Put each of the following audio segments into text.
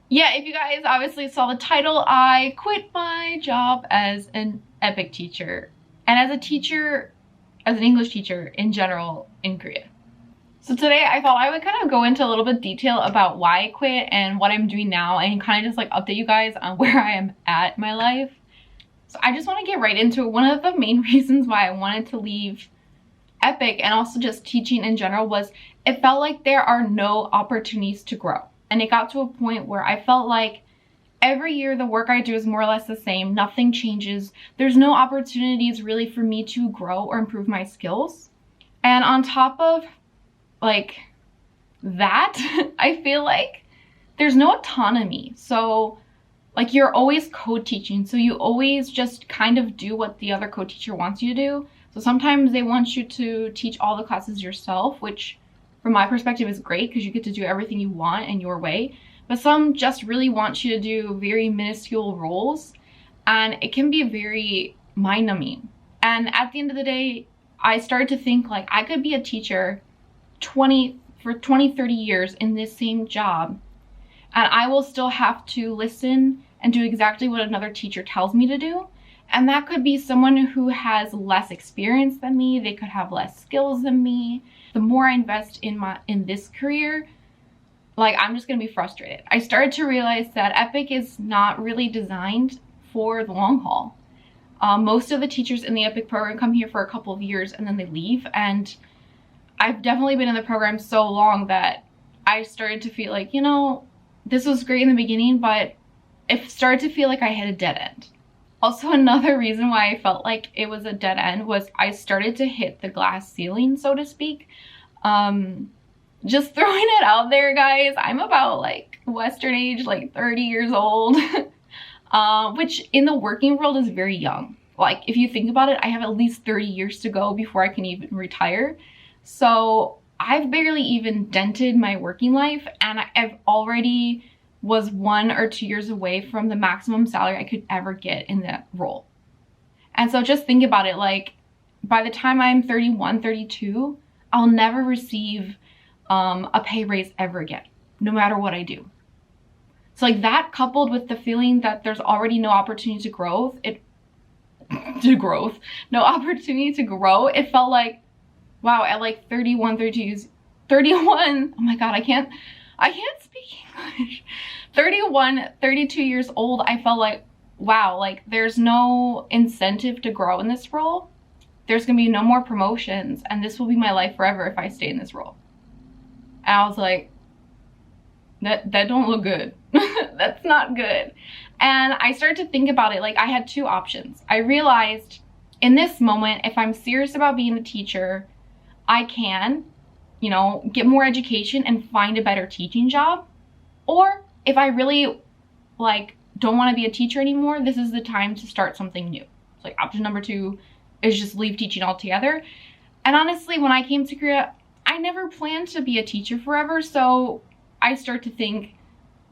yeah, if you guys obviously saw the title, I quit my job as an EPIK teacher and as a teacher, as an English teacher in general in Korea. So today I thought I would kind of go into a little bit of detail about why I quit and what I'm doing now, and kind of just like update you guys on where I am at in my life. So I just want to get right into it. One of the main reasons why I wanted to leave EPIK and also just teaching in general was it felt like there are no opportunities to grow. And it got to a point where I felt like every year the work I do is more or less the same. Nothing changes. There's no opportunities really for me to grow or improve my skills. And on top of like that, I feel like there's no autonomy. So like you're always co-teaching. So you always just kind of do what the other co-teacher wants you to do. So sometimes they want you to teach all the classes yourself, which from my perspective is great because you get to do everything you want in your way. But some just really want you to do very minuscule roles, and it can be very mind-numbing. And at the end of the day, I started to think like I could be a teacher for 20, 30 years in this same job, and I will still have to listen and do exactly what another teacher tells me to do. And that could be someone who has less experience than me. They could have less skills than me. The more I invest in this career, like I'm just gonna be frustrated. I started to realize that EPIK is not really designed for the long haul. Most of the teachers in the EPIK program come here for a couple of years and then they leave. And I've definitely been in the program so long that I started to feel like, you know, this was great in the beginning, but it started to feel like I hit a dead end. Also, another reason why I felt like it was a dead end was I started to hit the glass ceiling, so to speak. Just throwing it out there, guys, I'm about like Western age, like 30 years old, which in the working world is very young. Like if you think about it, I have at least 30 years to go before I can even retire. So I've barely even dented my working life, and I've already was 1 or 2 years away from the maximum salary I could ever get in that role. And so just think about it, like by the time I'm 31, 32, I'll never receive a pay raise ever again, no matter what I do. So like that, coupled with the feeling that there's already no opportunity to growth, no opportunity to grow, it felt like, wow, at like 31, 31, oh my God, I can't speak English. 31, 32 years old, I felt like, wow, like there's no incentive to grow in this role. There's gonna be no more promotions, and this will be my life forever if I stay in this role. And I was like, that don't look good. That's not good. And I started to think about it, like I had two options. I realized in this moment, if I'm serious about being a teacher, I can, you know, get more education and find a better teaching job. Or if I really like don't want to be a teacher anymore, this is the time to start something new. So like option number 2 is just leave teaching altogether. And honestly, when I came to Korea, I never planned to be a teacher forever. So I start to think,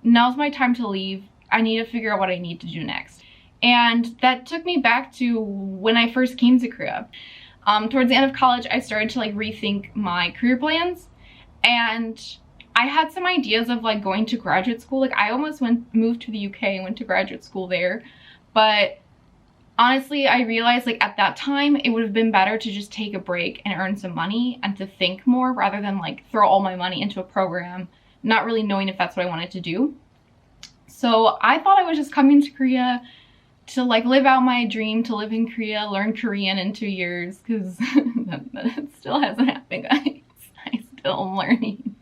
now's my time to leave. I need to figure out what I need to do next. And that took me back to when I first came to Korea. Towards the end of college, I started to like rethink my career plans, and I had some ideas of like going to graduate school. Like I almost moved to the UK and went to graduate school there, but honestly, I realized like at that time it would have been better to just take a break and earn some money and to think more rather than like throw all my money into a program, not really knowing if that's what I wanted to do. So I thought I was just coming to Korea to like live out my dream to live in Korea, learn Korean in 2 years, because that still hasn't happened, guys. I still am learning.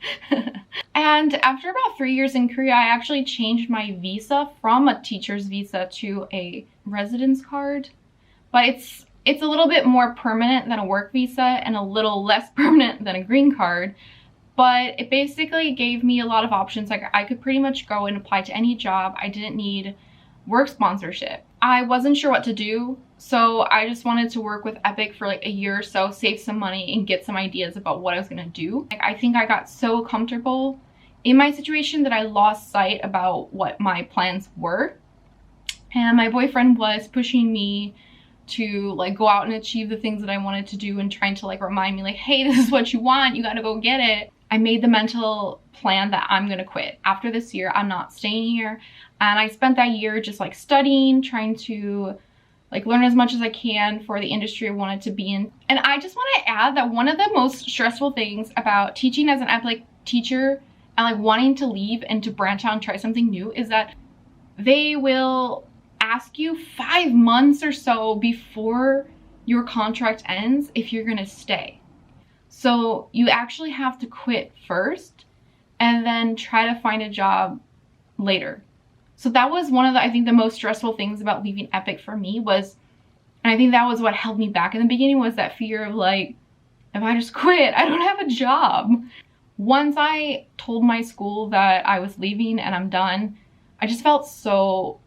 And after about 3 years in Korea, I actually changed my visa from a teacher's visa to a residence card. But it's a little bit more permanent than a work visa and a little less permanent than a green card. But it basically gave me a lot of options. Like I could pretty much go and apply to any job. I didn't need work sponsorship. I wasn't sure what to do, so I just wanted to work with EPIK for like a year or so, save some money, and get some ideas about what I was gonna do. Like I think I got so comfortable in my situation that I lost sight about what my plans were. And my boyfriend was pushing me to like go out and achieve the things that I wanted to do and trying to like remind me like, hey, this is what you want, you gotta go get it. I made the mental plan that I'm gonna quit. After this year, I'm not staying here. And I spent that year just like studying, trying to like learn as much as I can for the industry I wanted to be in. And I just want to add that one of the most stressful things about teaching as an EPIK teacher and like wanting to leave and to branch out and try something new is that they will ask you 5 months or so before your contract ends if you're gonna stay. So you actually have to quit first and then try to find a job later. So that was one of the, I think, the most stressful things about leaving EPIK for me was, and I think that was what held me back in the beginning, was that fear of like, if I just quit, I don't have a job. Once I told my school that I was leaving and I'm done, I just felt so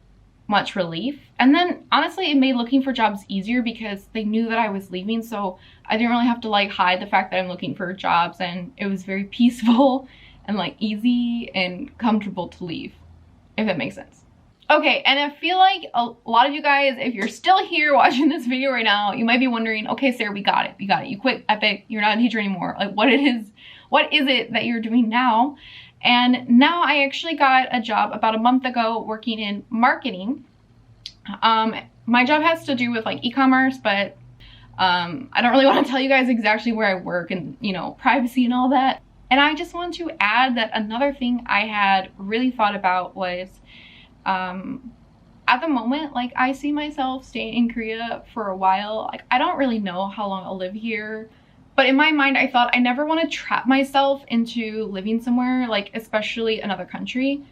much relief. And then honestly, it made looking for jobs easier because they knew that I was leaving. So I didn't really have to like hide the fact that I'm looking for jobs, and it was very peaceful and like easy and comfortable to leave, if that makes sense. Okay, and I feel like a lot of you guys, if you're still here watching this video right now, you might be wondering, okay, Sarah, we got it. You quit EPIK, you're not a teacher anymore. Like what is it that you're doing now? And now I actually got a job about a month ago working in marketing. My job has to do with like e-commerce, but I don't really want to tell you guys exactly where I work and, you know, privacy and all that. And I just want to add that another thing I had really thought about was, at the moment, like I see myself staying in Korea for a while. Like I don't really know how long I'll live here, but in my mind, I thought I never want to trap myself into living somewhere, like especially another country.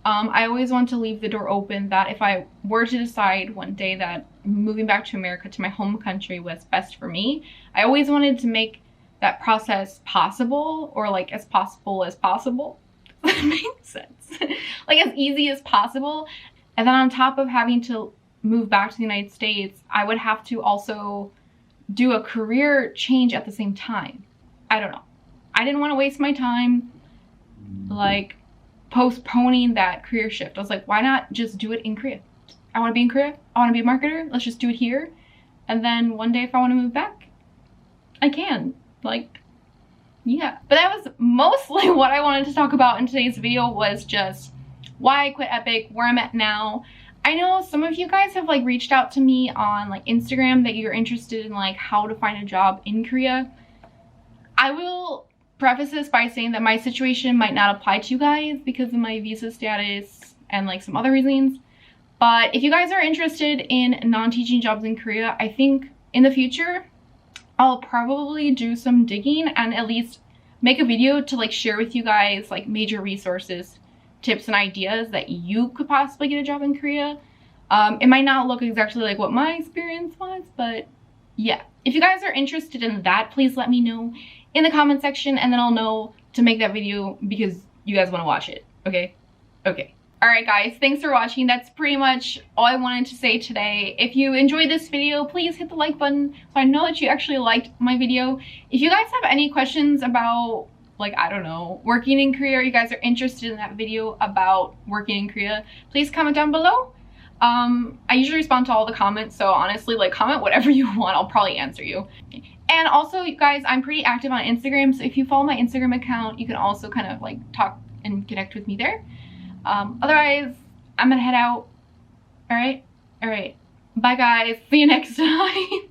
I always want to leave the door open that if I were to decide one day that moving back to America, to my home country, was best for me, I always wanted to make that process possible, or like as possible as possible. That makes sense. Like as easy as possible. And then on top of having to move back to the United States, I would have to also do a career change at the same time. I don't know. I didn't want to waste my time like postponing that career shift. I was like, why not just do it in Korea? I want to be in Korea. I want to be a marketer. Let's just do it here. And then one day if I want to move back, I can. Like, yeah. But that was mostly what I wanted to talk about in today's video, was just why I quit EPIK, where I'm at now. I know some of you guys have like reached out to me on like Instagram that you're interested in like how to find a job in Korea. I will preface this by saying that my situation might not apply to you guys because of my visa status and like some other reasons. But if you guys are interested in non-teaching jobs in Korea, I think in the future, I'll probably do some digging and at least make a video to like share with you guys like major resources, tips, and ideas that you could possibly get a job in Korea. It might not look exactly like what my experience was, but yeah. If you guys are interested in that, please let me know in the comment section, and then I'll know to make that video because you guys want to watch it. Okay? Okay. Alright guys, thanks for watching. That's pretty much all I wanted to say today. If you enjoyed this video, please hit the like button so I know that you actually liked my video. If you guys have any questions about, like, I don't know, working in Korea, or you guys are interested in that video about working in Korea, please comment down below. I usually respond to all the comments, so honestly, like, comment whatever you want. I'll probably answer you. And also, you guys, I'm pretty active on Instagram, so if you follow my Instagram account, you can also kind of like talk and connect with me there. Otherwise, I'm gonna head out. All right. Bye guys. See you next time.